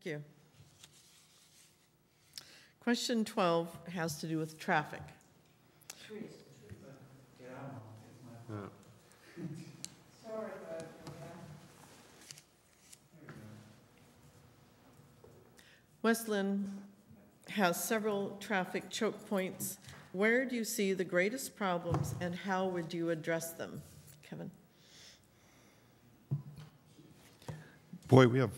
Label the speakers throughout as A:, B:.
A: you. Question 12 has to do with traffic.
B: Sorry,
A: West Linn has several traffic choke points. Where do you see the greatest problems and how would you address them? Kevin?
C: Boy, we have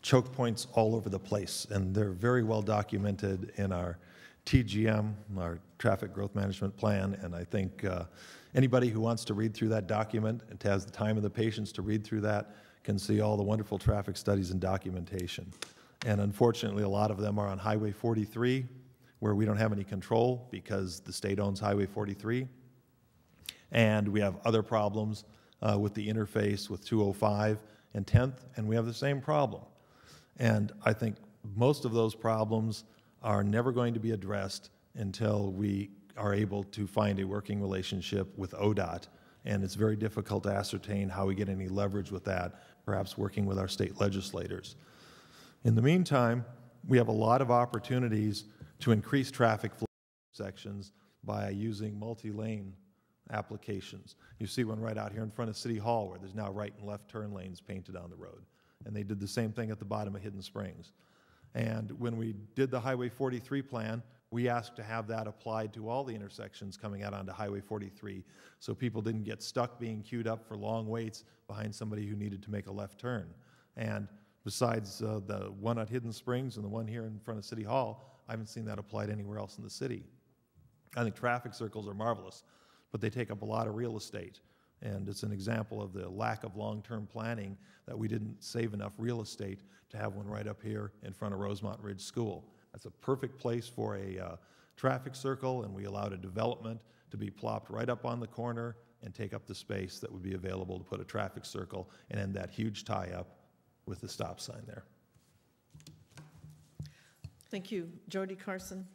C: choke points all over the place, and they're very well documented in our TGM, our Traffic Growth Management Plan, and I think anybody who wants to read through that document and has the time and the patience to read through that can see all the wonderful traffic studies and documentation. And unfortunately, a lot of them are on Highway 43, where we don't have any control because the state owns Highway 43. And we have other problems with the interface with 205 and 10th, and we have the same problem. And I think most of those problems are never going to be addressed until we are able to find a working relationship with ODOT. And it's very difficult to ascertain how we get any leverage with that, perhaps working with our state legislators. In the meantime, we have a lot of opportunities to increase traffic flow sections by using multi-lane applications. You see one right out here in front of City Hall where there's now right and left turn lanes painted on the road. And they did the same thing at the bottom of Hidden Springs. And when we did the Highway 43 plan, we asked to have that applied to all the intersections coming out onto Highway 43 so people didn't get stuck being queued up for long waits behind somebody who needed to make a left turn. And besides the one at Hidden Springs and the one here in front of City Hall, I haven't seen that applied anywhere else in the city. I think traffic circles are marvelous, but they take up a lot of real estate. And it's an example of the lack of long-term planning that we didn't save enough real estate to have one right up here in front of Rosemont Ridge School. That's a perfect place for a traffic circle, and we allowed a development to be plopped right up on the corner and take up the space that would be available to put a traffic circle and end that huge tie-up with the stop sign there.
A: Thank you. Jody Carson?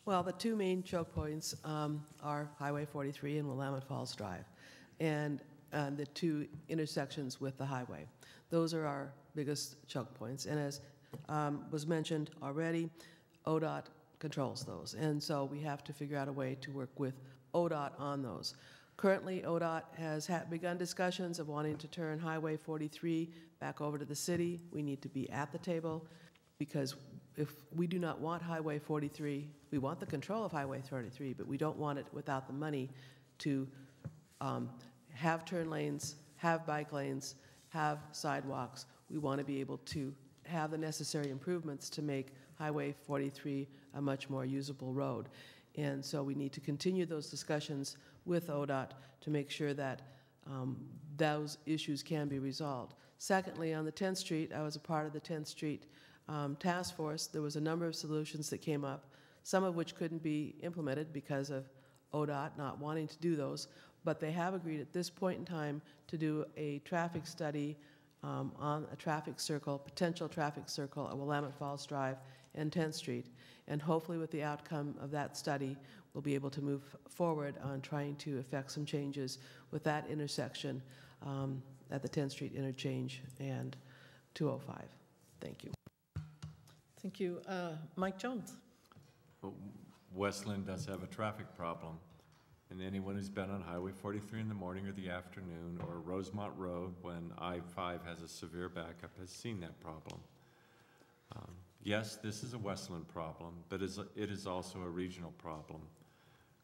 B: Well, the two main choke points are Highway 43 and Willamette Falls Drive, and the two intersections with the highway. Those are our biggest choke points, and as was mentioned already, ODOT controls those, and so we have to figure out a way to work with ODOT on those. Currently, ODOT has begun discussions of wanting to turn Highway 43 back over to the city. We need to be at the table because if we do not want Highway 43, we want the control of Highway 43, but we don't want it without the money to have turn lanes, have bike lanes, have sidewalks. We want to be able to have the necessary improvements to make Highway 43 a much more usable road. And so we need to continue those discussions with ODOT to make sure that those issues can be resolved. Secondly, on the 10th Street, I was a part of the 10th Street task force. There was a number of solutions that came up, some of which couldn't be implemented because of ODOT not wanting to do those, but they have agreed at this point in time to do a traffic study on a traffic circle, potential traffic circle at Willamette Falls Drive and 10th Street. And hopefully with the outcome of that study, we'll be able to move forward on trying to effect some changes with that intersection at the 10th Street interchange and 205. Thank you.
A: Thank you. Mike Jones.
D: Well, West Linn does have a traffic problem, and anyone who's been on Highway 43 in the morning or the afternoon or Rosemont Road when I-5 has a severe backup has seen that problem. Yes, this is a West Linn problem, but it is also a regional problem.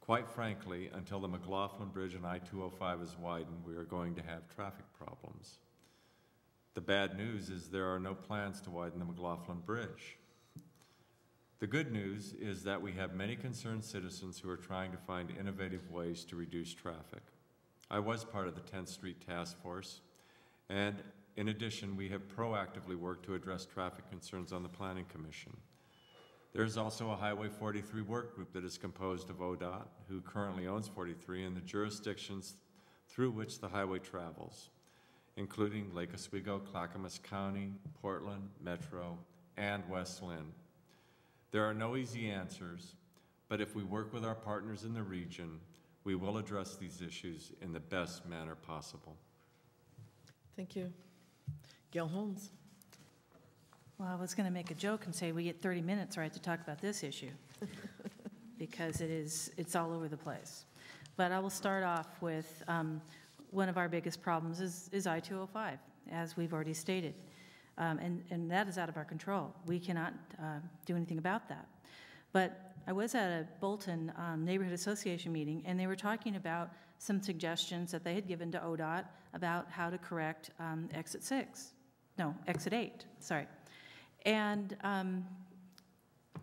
D: Quite frankly, until the McLaughlin Bridge and I-205 is widened, we are going to have traffic problems. The bad news is there are no plans to widen the McLaughlin Bridge. The good news is that we have many concerned citizens who are trying to find innovative ways to reduce traffic. I was part of the 10th Street Task Force, and in addition, we have proactively worked to address traffic concerns on the Planning Commission. There is also a Highway 43 work group that is composed of ODOT, who currently owns 43, and the jurisdictions through which the highway travels, including Lake Oswego, Clackamas County, Portland, Metro, and West Linn. There are no easy answers, but if we work with our partners in the region, we will address these issues in the best manner possible.
A: Thank you. Gail Holmes.
E: Well, I was going to make a joke and say we get 30 minutes, right, to talk about this issue, because it's all over the place. But I will start off with one of our biggest problems is I-205, as we've already stated. And that is out of our control. We cannot do anything about that. But I was at a Bolton Neighborhood Association meeting, and they were talking about some suggestions that they had given to ODOT about how to correct exit 8, sorry. And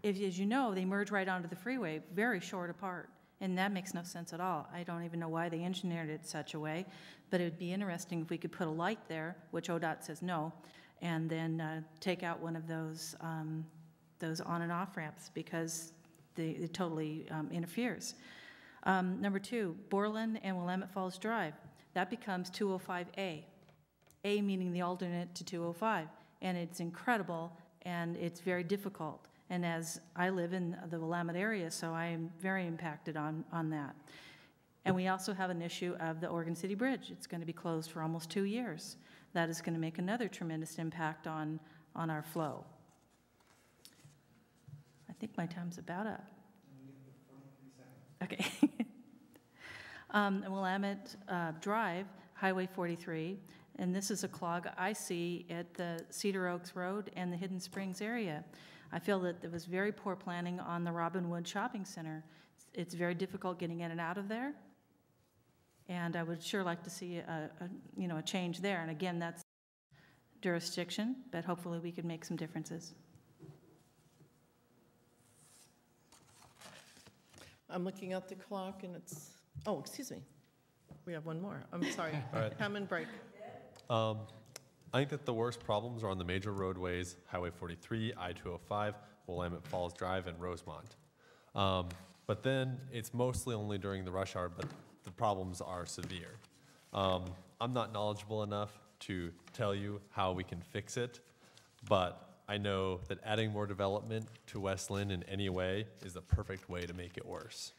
E: as you know, they merge right onto the freeway, very short apart, and that makes no sense at all. I don't even know why they engineered it such a way, but it would be interesting if we could put a light there, which ODOT says no, and then take out one of those on and off ramps, because it totally interferes. Number 2, Borland and Willamette Falls Drive. That becomes 205A. A meaning the alternate to 205. And it's incredible, and it's very difficult. And as I live in the Willamette area, so I am very impacted on that. And we also have an issue of the Oregon City Bridge. It's going to be closed for almost 2 years. That is going to make another tremendous impact on our flow. I think my time's about up. Okay. Willamette Drive, Highway 43, and this is a clog I see at the Cedar Oaks Road and the Hidden Springs area. I feel that there was very poor planning on the Robinwood Shopping Center. It's very difficult getting in and out of there, and I would sure like to see a change there. And again, that's jurisdiction, but hopefully we could make some differences.
A: I'm looking at the clock and it's, oh, excuse me. We have one more. I'm sorry.
F: All right.
A: Hammond break.
F: I think that the worst problems are on the major roadways, Highway 43, I-205, Willamette Falls Drive, and Rosemont. But then it's mostly only during the rush hour, but the problems are severe. I'm not knowledgeable enough to tell you how we can fix it, but I know that adding more development to West Linn in any way is the perfect way to make it worse.